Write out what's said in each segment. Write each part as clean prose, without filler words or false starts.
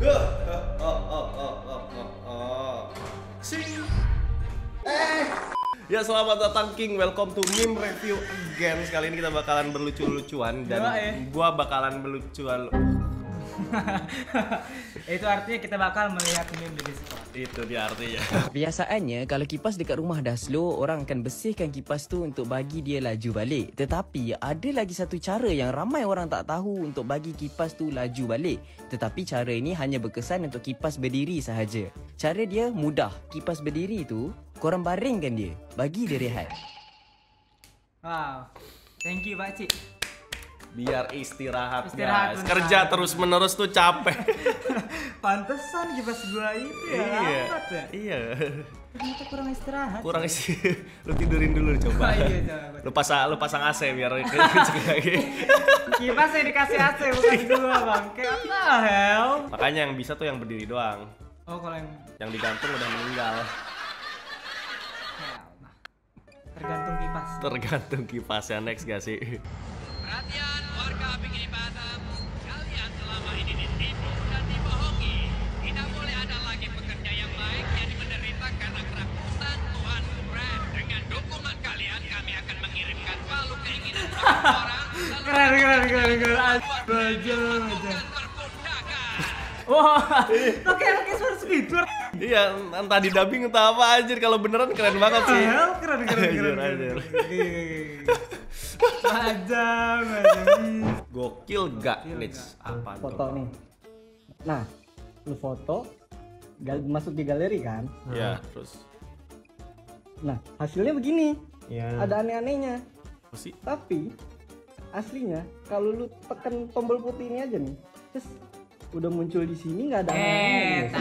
Ya selamat datang King, welcome to meme review again. Kali ini kita bakalan berlucu-lucuan dan gua bakalan berlucuan. Itu artinya kita bakal melihat meme di Discord. Itu dia artinya. Biasanya kalau kipas dekat rumah dah slow, orang akan bersihkan kipas tu untuk bagi dia laju balik. Tetapi ada lagi satu cara yang ramai orang tak tahu untuk bagi kipas tu laju balik. Tetapi cara ini hanya berkesan untuk kipas berdiri sahaja. Cara dia mudah. Kipas berdiri tu korang baringkan dia, bagi dia rehat. Wow, thank you pakcik. Biar istirahat Istirahat guys. Kerja terus menerus tuh capek. Pantesan kipas gua itu ya, lambat ya. Iya. Ternyata kurang istirahat. Kurang isi. Lu tidurin dulu coba. Iya, coba. Lu pasang AC biar kenceng lagi. Kipas yang dikasih AC bukan gua bang. Kayak apa hell? Makanya yang bisa tuh yang berdiri doang. Oh kalau Yang digantung udah meninggal. tergantung kipas. Tergantung kipasnya. Next gak sih? Perhatian warga Bikini Batam, kalian selama ini ditipu dan dibohongi. Tidak boleh ada lagi pekerja yang baik yang menderita karena kerakusan Tuhan Brand. Dengan dukungan kalian, kami akan mengirimkan palu keinginan orang. Keren. Wah, pakai suara segitu. Iya, entah di dubbing entah apa anjir, kalau beneran keren banget sih. Keren. Anjir. Majang. Gokil gak, Nits? Apa Foto tuh? nih. Nah, lu foto, masuk di galeri kan? Ya, terus. Nah, hasilnya begini. Ya. Ada aneh-anehnya. Apa sih? Tapi aslinya kalau lu tekan tombol putih ini aja nih, terus udah muncul di sini nggak ada aneh-anehnya.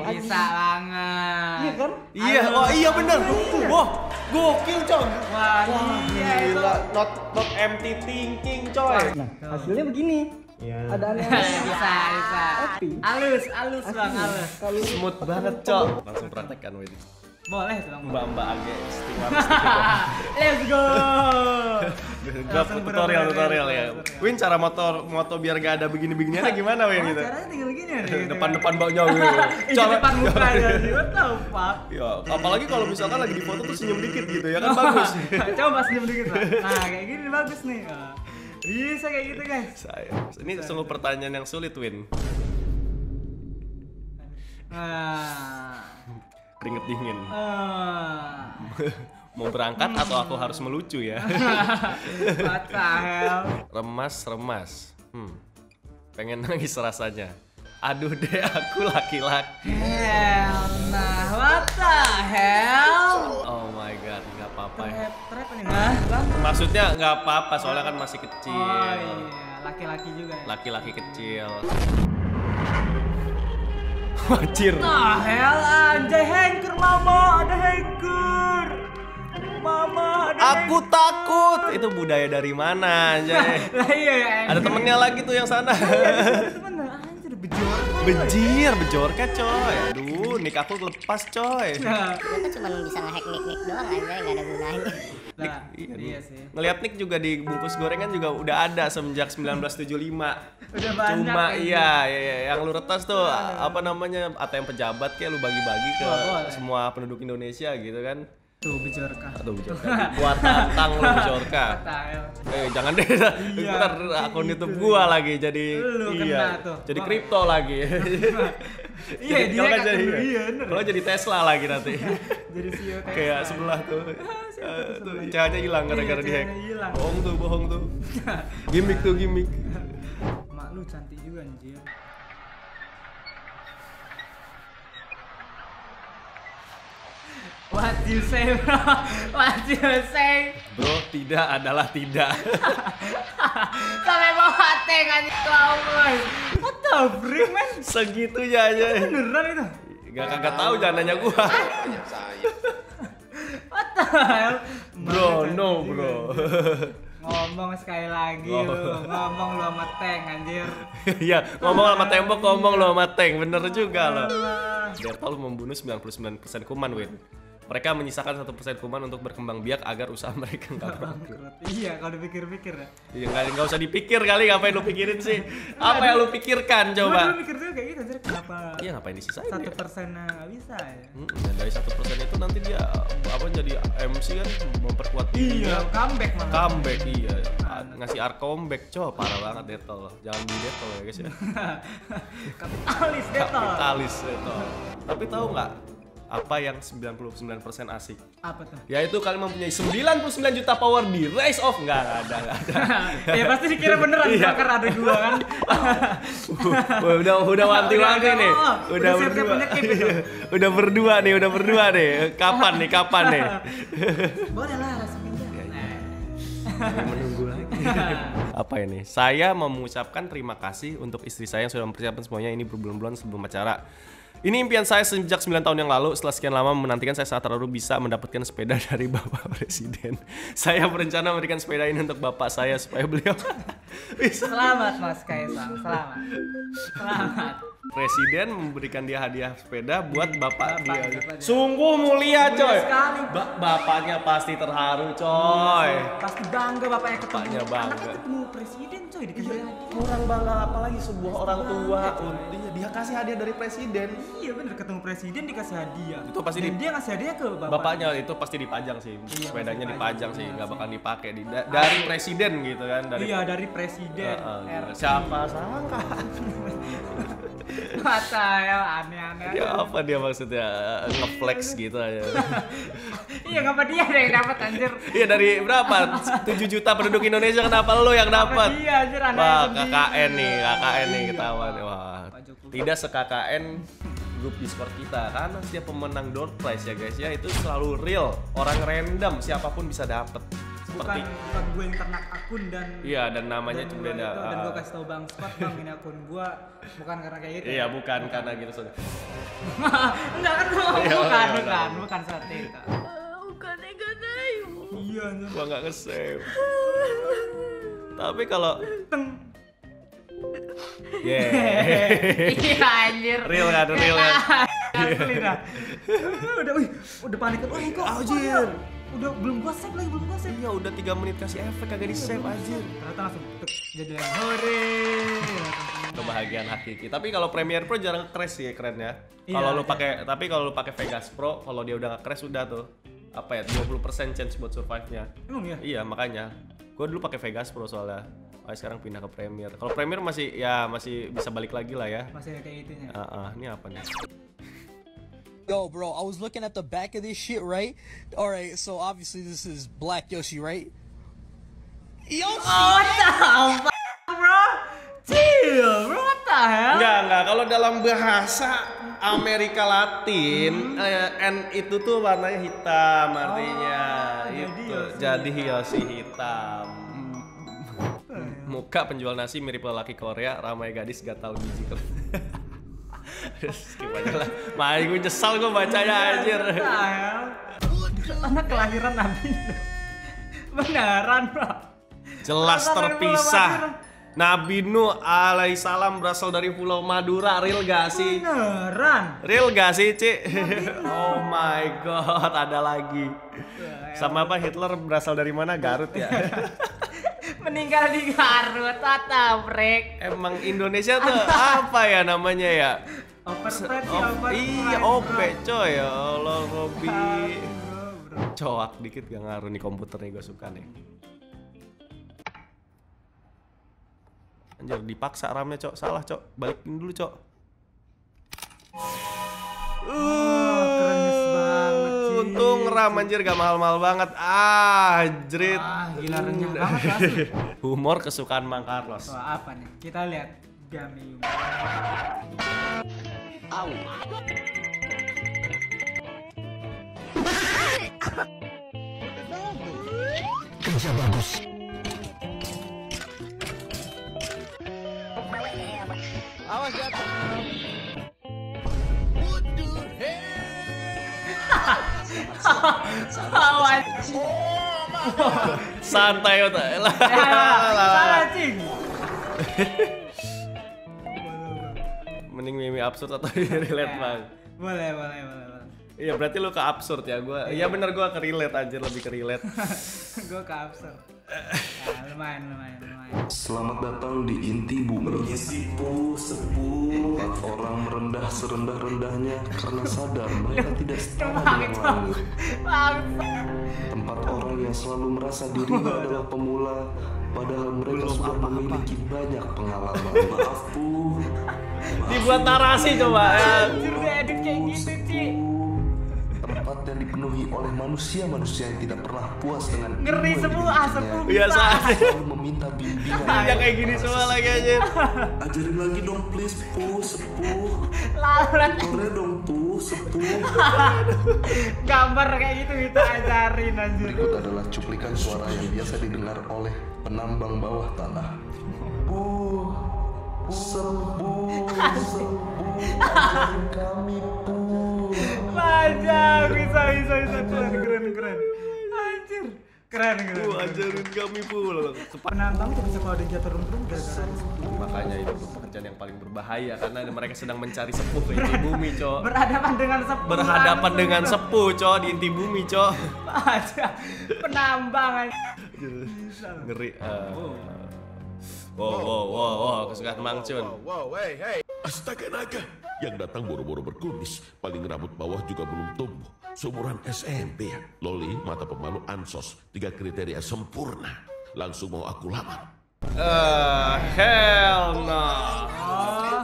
Bisa banget. Iya kan? Iya, oh iya bener. Wah, gokil coy. Wah, iya itu. Not empty thinking coy. Nah, hasilnya begini. Iya. Ada aneh-anehnya. Bisa. Tapi Halus bang, aslinya, halus. kalau lu Smooth tekan banget tombol- coy. Langsung praktekkan Wid. Boleh tuh bang. Mbak agak istimewa. Let's go. Gua tutorial ya. Win cara moto biar gak ada begini-beginiannya gimana Win gitu? Caranya tinggal gini ya. Depan baunya gitu. Di depan muka ya. What the fuck? Ya, apalagi kalau misalkan lagi di foto terus senyum dikit gitu ya kan bagus. Coba senyum dikit lah. Nah kayak gini bagus nih. Bisa kayak gitu guys. Saya. Ini sungguh pertanyaan yang sulit Win. Keringet dingin. Mau berangkat atau aku harus melucu ya? What the hell? Remas. Pengen nangis rasanya. Aduh deh aku laki-laki. Hell nah, what the hell? Oh my god, nggak apa-apa ya. Trap nih bang. Maksudnya nggak apa-apa soalnya kan masih kecil. Oh iya, laki-laki juga ya. Laki-laki kecil. Wajir. Nah, hell anjay hancur mama, ada hancur. Mama, ada Aku takut. Itu budaya dari mana anjay? lah iya ya. Ada temennya lagi tuh yang sana. Temen anjir bejor. Bejorka coy. Aduh, nik aku lepas coy. Nah, Dia kan cuma bisa ngehack nick doang aja, nggak ada gunanya. nah, iya sih. Ngeliat nik juga di bungkus gorengan juga udah ada semenjak 1975. Udah banyak. Cuma ya. iya, yang lu retas tuh apa namanya ATM pejabat kayak lu bagi-bagi ke Boleh. semua penduduk Indonesia gitu kan. Tuh bejorka. Aduh Bejorka. Gua tantang lu Bejorka. What the hell? Jangan deh. Iya, Ntar akun YouTube gua lagi jadi Lu kena tuh. Jadi kripto lagi. Iya dia Kalau kan jadi iya bener. kalau jadi Tesla lagi nanti. Jadi CEO Tesla. Kayak sebelah tuh. Tuh cahaya hilang gara-gara Iya, dihack. cahaya hilang. Bohong tuh. Gimik. Mak lu cantik juga anjir. What you say bro? What you say? Bro, tidak adalah tidak. Sampai bawa tank anjir kau boy. What the freak man? Segitunya aja. Beneran itu? Kagak tahu jangan nanya gua. What the hell? Bro, no bro. Ngomong sekali lagi lu, ngomong lu sama tank anjir. Iya, ngomong sama tembok, ngomong lo sama tank. Bener juga lo. Biar lu membunuh 99% kuman, Win. Mereka menyisakan 1% kuman untuk berkembang biak agar usaha mereka nggak bangkrut. Iya, kalau dipikir-pikir ya. Iya, nggak usah dipikir kali, ngapain lu pikirin sih? Apa yang lu pikirkan coba? Gue mikir juga kayak gitu, anjir, kenapa Iya, ngapain disisain? 1% nggak bisa ya? Dan dari 1% itu nanti dia jadi MC kan, memperkuat Iya, comeback malah. Comeback, iya. Ngasih art comeback, parah banget Detol. Jangan beli Detol ya guys ya. Kapitalis Detol. Kapitalis Detol. Tapi tahu nggak apa yang 99% asik? Apa tuh? Yaitu kalian mempunyai 99 juta power di Rise of. Nggak ada. Ya pasti dikira beneran, bakar ada 2 kan. udah wanti-wanti nih. Udah siap-siap berdua. menyekip itu. Udah berdua nih. Kapan nih? Boleh lah rasanya. Menunggu lagi. Apa ini? Saya mengucapkan terima kasih untuk istri saya yang sudah mempersiapkan semuanya ini berbulan-bulan sebelum acara. Ini impian saya sejak 9 tahun yang lalu. Setelah sekian lama menantikan, saya saat terlalu bisa mendapatkan sepeda dari Bapak Presiden. Saya berencana memberikan sepeda ini untuk Bapak saya supaya beliau bisa. Selamat Mas Kaisang, selamat. Presiden memberikan dia hadiah sepeda buat bapak dia. Sungguh mulia coy. Bapaknya pasti terharu coy. Pasti bangga bapaknya ketemu. Bapaknya bangga. Anaknya ketemu presiden coy, dikasih hadiah. Kurang bangga apalagi sebuah orang tua. Dia kasih hadiah dari presiden. Iya bener, ketemu presiden dikasih hadiah. Itu pasti dan dia ngasih hadiah ke bapaknya. Itu pasti dipajang sih. Sepedanya dipajang sih, nggak bakal dipakai dari presiden gitu kan. Iya dari presiden. Siapa sangka? Masa ya aneh-aneh. Ya apa dia maksudnya ngeflex gitu aja. Iya ngapa dia yang dapat anjir? Iya dari berapa? 7 juta penduduk Indonesia, kenapa lu yang dapat? Iya anjir aneh. Wah, KKN nih ketahuan. Wah. Tidak se-KKN grup Discord kita karena setiap pemenang door prize ya guys ya itu selalu real, orang random siapapun bisa dapat. Bukan gue yang ternak akun dan dan namanya cuma beda. Dan gue kasih tau Bang Spot, Bang ini akun gue bukan karena kayak gitu. Iya, bukan karena gitu saudara. Enggak kan, bukan seperti itu. Iya, gua nggak nge-save. Tapi kalau iya anjir. Real kan. Asli dah. Udah panik. Oh, kok anjir. Udah belum gua save. Iya, udah 3 menit kasih efek kagak di-save anjir. Ternyata langsung jadi lagi hore. Kebahagiaan hakiki. Tapi kalau Premiere Pro jarang crash sih, keren ya. Kalau lu pakai Vegas Pro, kalau dia udah nggak crash udah tuh. 20% chance buat survive-nya. Emang ya? Iya, makanya. Gua dulu pakai Vegas Pro soalnya. Sekarang pindah ke Premiere. Kalau Premiere masih bisa balik lagi lah ya. Masih kayak itunya. Ini apa nih? Yo, bro, I was looking at the back of this shit, right? Alright, so obviously this is Black Yoshi, right? Yoshi! Oh, what the fuck, bro? Chill, bro, what the hell? Enggak. Kalau dalam bahasa Amerika Latin, N itu tuh warnanya hitam artinya. Jadi Yoshi hitam. Muka penjual nasi mirip lelaki Korea, ramai gadis gak tahu gizi. Skip aja lah. Gue nyesal gue bacanya anjir. Anak kelahiran Nabi. Beneran, bro. Jelas terpisah. Nabi Nuh alaihissalam berasal dari Pulau Madura. Real gak sih? Beneran. Real gak sih, Ci? Oh my god, ada lagi. Sama apa Hitler berasal dari mana? Garut ya. Meninggal di Garut, tabrek. Emang Indonesia tuh apa ya namanya ya? Iya, OP coy ya Allah, Robi. Coak dikit gak ngaruh nih komputer nih, gue suka nih. Anjir, dipaksa RAM-nya, Cok. Salah, Cok. Balikin dulu, Cok. Keren banget, Ci. Untung RAM anjir gak mahal-mahal banget. Jrit. Gila renyah banget asli. Humor kesukaan Mang Carlos. Wah, apa nih? Kita lihat Gamium. Au. Kerja bagus. Awas jatuh. Awas. Santai otak. Salah, Cing. Mending mimi absurd atau relate, Bang? Boleh. Iya berarti lu ke absurd ya, iya bener gue ke relate aja, lebih ke relate. Gue ke absurd. Ya, lumayan. Selamat datang di inti bumi. Sepuh, empat orang merendah serendah-rendahnya karena sadar mereka tidak setara dengan langit. Tempat orang yang selalu merasa dirinya adalah pemula, padahal mereka sudah memiliki banyak pengalaman. Maaf Bu. Dibuat narasi coba ya. Anjir edit kayak gitu Ci. Tempat yang dipenuhi oleh manusia-manusia yang tidak pernah puas dengan Ngeri ilmu yang semua, dimilikinya. sepuh. Biasa aja. Selalu meminta bimbingan. Ya kayak gini semua lagi aja. Ajarin lagi dong please Bu, sepuh. Lalat Boleh dong Bu, sepuh. gambar kayak gitu kita ajarin anjir. Berikut adalah cuplikan suara yang biasa didengar oleh penambang bawah tanah. Bu, sepuh, ajarin kami Bu. Panjang, bisa keren. Anjir. Keren. Ajarin kami pula. Penambang tuh bisa kalau ada jatuh turun gara-gara ada sepuh. Makanya itu pekerjaan yang paling berbahaya karena mereka sedang mencari sepuh ke inti bumi, Cok. Berhadapan dengan sepuh. Berhadapan dengan sepuh, Cok, di inti bumi, Cok. Aja. Penambang aja. Ngeri. Wow, kesukaan Mang Cun. Astaga naga, yang datang boro-boro berkumis, paling rambut bawah juga belum tumbuh. Seumuran SMP ya. Loli, mata pemalu, ansos, 3 kriteria sempurna. Langsung mau aku lamar. Hell no.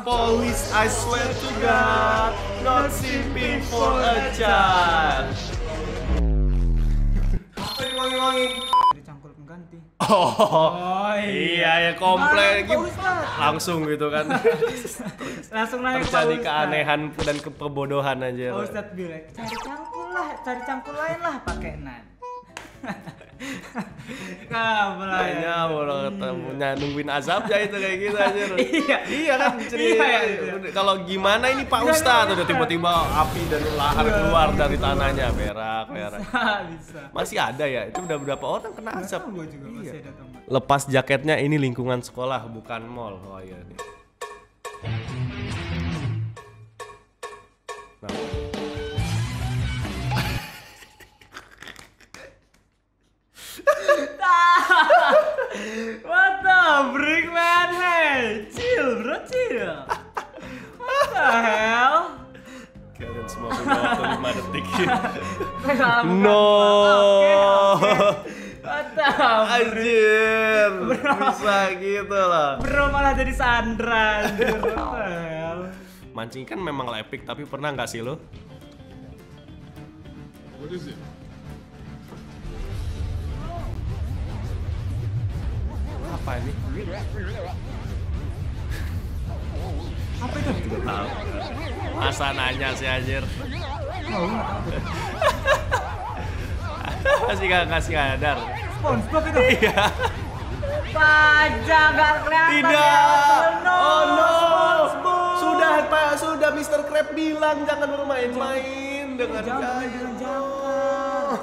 Police, I swear to God, not simping for a child. Dicangkul pengganti. Oh iya ya komplain gitu. Langsung gitu kan. Langsung nanya ke Pak Terjadi Ustadz. keanehan dan kebodohan aja. Pak Ustadz bilang, cari cangkul lain lah pakai nan. Kayaknya kalau ketemunya nungguin azabnya itu kayak gitu aja. Iya kan Iya. kalau gimana ini Pak Ustadz udah tiba-tiba api dari lahar keluar dari tanahnya berak. Bisa. Masih ada ya, itu udah berapa orang kena asap. Gue juga masih ada teman. Lepas jaketnya, ini lingkungan sekolah bukan mall. Oh iya nih. Nah. What the freak man? Hey, chill bro, chill. What the hell? Kalian semua punya waktu 5 detik. Oke. No. What the freak? Anjir. Bisa gitu loh. Bro malah jadi Sandra. Anjir. What the hell? Mancing kan memang epic, tapi pernah nggak sih lo? What is it? Apa ini? Apa itu? Tidak tahu. Masa nanya sih anjir. Kasih kadar. SpongeBob itu? Iya. Pajak gak kelihatan. Tidak. No. Oh no. SpongeBob. Sudah Pak, sudah Mr. Crab bilang jangan bermain-main dengan Jangan kayu. dengan jangkar.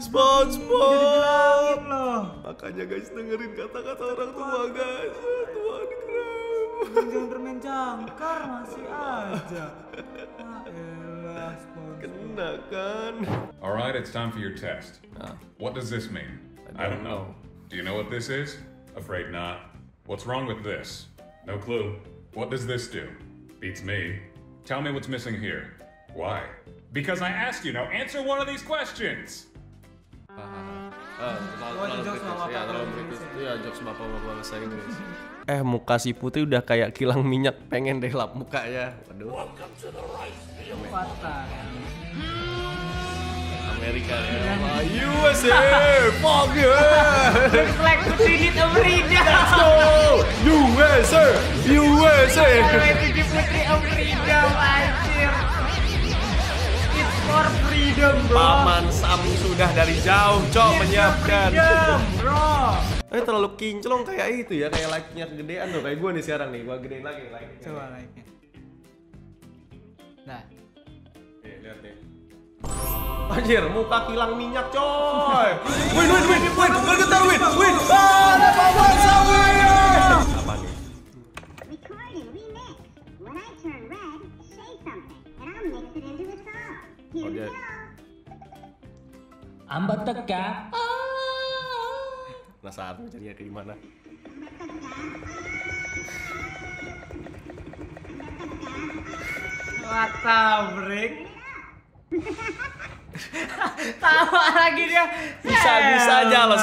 SpongeBob. Dibilangin loh. Makanya guys dengerin kata-kata orang tua guys. Tuhan Jangan bermain jangkar masih aja. Elah SpongeBob. kena kan. All right, it's time for your test. What does this mean? I don't know. Do you know what this is? Afraid not. What's wrong with this? No clue. What does this do? Beats me. Tell me what's missing here. Why? Because I asked you. Now answer one of these questions. Iya, jokes bapak-bapak bahasa Inggris. Muka si Putri udah kayak kilang minyak, pengen deh lap mukanya. Waduh. Patah. Amerika ya. USA, fuck yeah. Looks like Putri need a freedom. Let's go, USA, USA. Putri a freedom anjir. It's for freedom bro. Paman Sam sudah dari jauh, Cok, menyiapkan. Freedom bro. Terlalu kinclong kayak itu ya, kayak like-nya kegedean tuh, kayak gue nih sekarang nih, gue gedein lagi like-nya. Coba like-nya. Nah. Lihat nih. Anjir, muka kilang minyak, coy. Win, bergetar win. Ada Paman Sam win. Apa nih? Recording remix. When I turn red, say something, and I'll mix it into a song. dia. Ambat teka. Penasaran jadinya kayak gimana. Watabrik. Tawa lagi dia. Bisa-bisanya loh,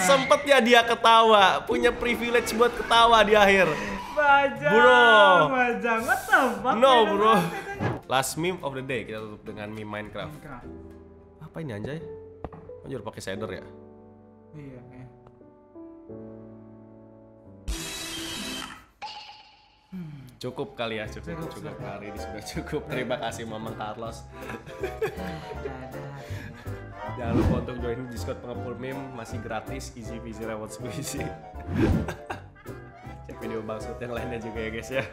sempet ya dia ketawa, punya privilege buat ketawa di akhir. Bajang, what the fuck? No bro. Last meme of the day, kita tutup dengan meme Minecraft. Apa ini anjay? Oh jadi pakai shader ya? Iya. Cukup kali ya, cukup hari ini sudah cukup. Terima kasih Mamang Carlos. Jangan lupa untuk join Discord Pengepul Meme, masih gratis, easy peasy lemon squeezy. Cek video Bang Sud yang lainnya juga ya guys ya.